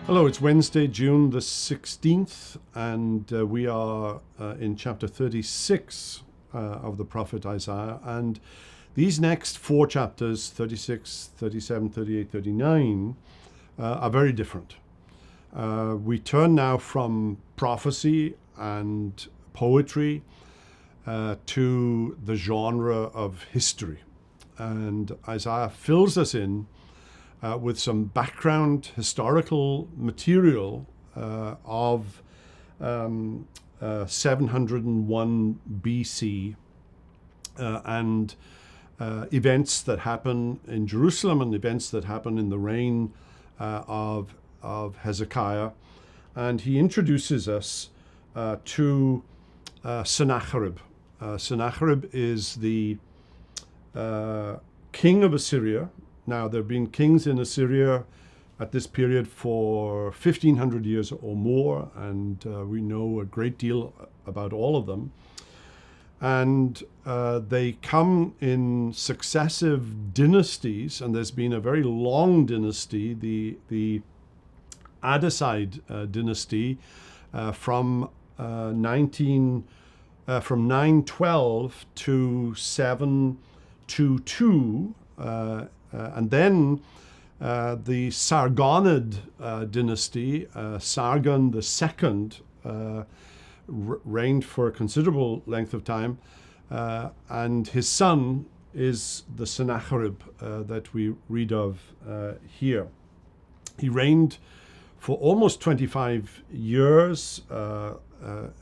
Hello, it's Wednesday, June the 16th, and we are in chapter 36 of the prophet Isaiah. And these next four chapters, 36, 37, 38, 39, are very different. We turn now from prophecy and poetry to the genre of history. And Isaiah fills us in with some background historical material of 701 BC and events that happen in Jerusalem and events that happen in the reign of Hezekiah. And he introduces us to Sennacherib. Sennacherib is the king of Assyria. Now, there have been kings in Assyria at this period for 1,500 years or more, and we know a great deal about all of them. And they come in successive dynasties, and there's been a very long dynasty, the Addasside dynasty, from 912 to 722. And then the Sargonid dynasty, Sargon II, reigned for a considerable length of time, and his son is the Sennacherib that we read of here. He reigned for almost 25 years,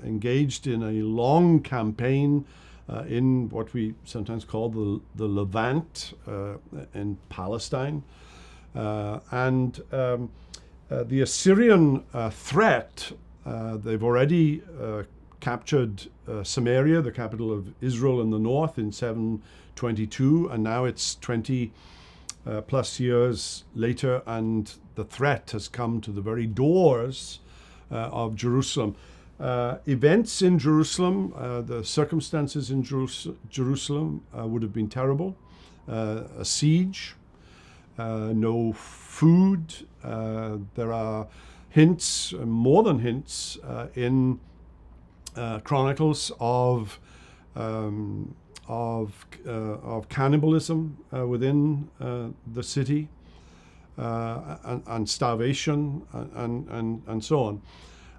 engaged in a long campaign in what we sometimes call the Levant in Palestine. And the Assyrian threat, they've already captured Samaria, the capital of Israel in the north, in 722, and now it's 20 plus years later, and the threat has come to the very doors of Jerusalem. Events in Jerusalem, the circumstances in Jerusalem would have been terrible. A siege, no food. There are hints, more than hints, in Chronicles of cannibalism within the city, and starvation, and so on.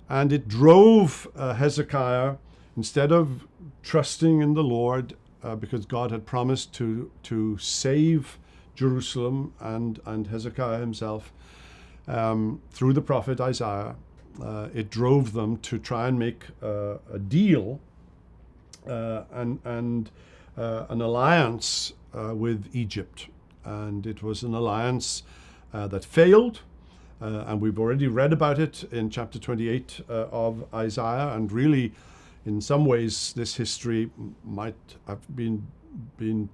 And it drove Hezekiah, instead of trusting in the Lord, because God had promised to save Jerusalem and Hezekiah himself through the prophet Isaiah, it drove them to try and make a deal and an alliance with Egypt. And it was an alliance that failed. And we've already read about it in chapter 28 of Isaiah. And really, in some ways, this history might have been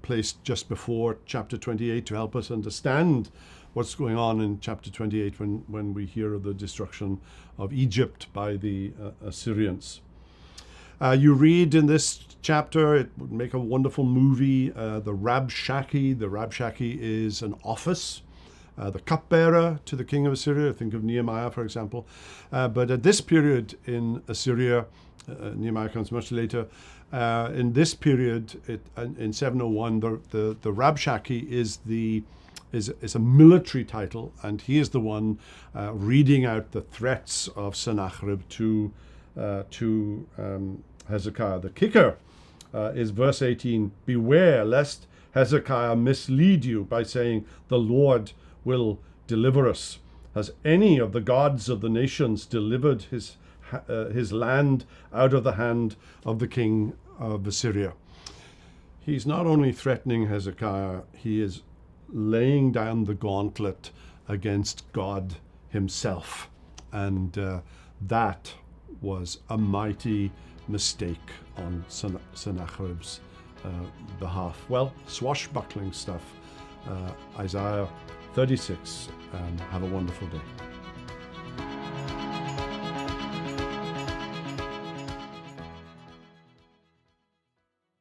placed just before chapter 28 to help us understand what's going on in chapter 28 when we hear of the destruction of Egypt by the Assyrians. You read in this chapter, it would make a wonderful movie, the Rabshakeh. The Rabshakeh is an office. The cupbearer to the king of Assyria. Think of Nehemiah, for example. But at this period in Assyria, Nehemiah comes much later. In this period, in 701, the Rabshakeh is a military title, and he is the one reading out the threats of Sennacherib to Hezekiah. The kicker is verse 18: "Beware lest Hezekiah mislead you by saying, 'The Lord will deliver us.' Has any of the gods of the nations delivered his land out of the hand of the king of Assyria?" He's not only threatening Hezekiah, he is laying down the gauntlet against God himself. And that was a mighty mistake on Sennacherib's behalf. Well, swashbuckling stuff. Isaiah 36. Have a wonderful day.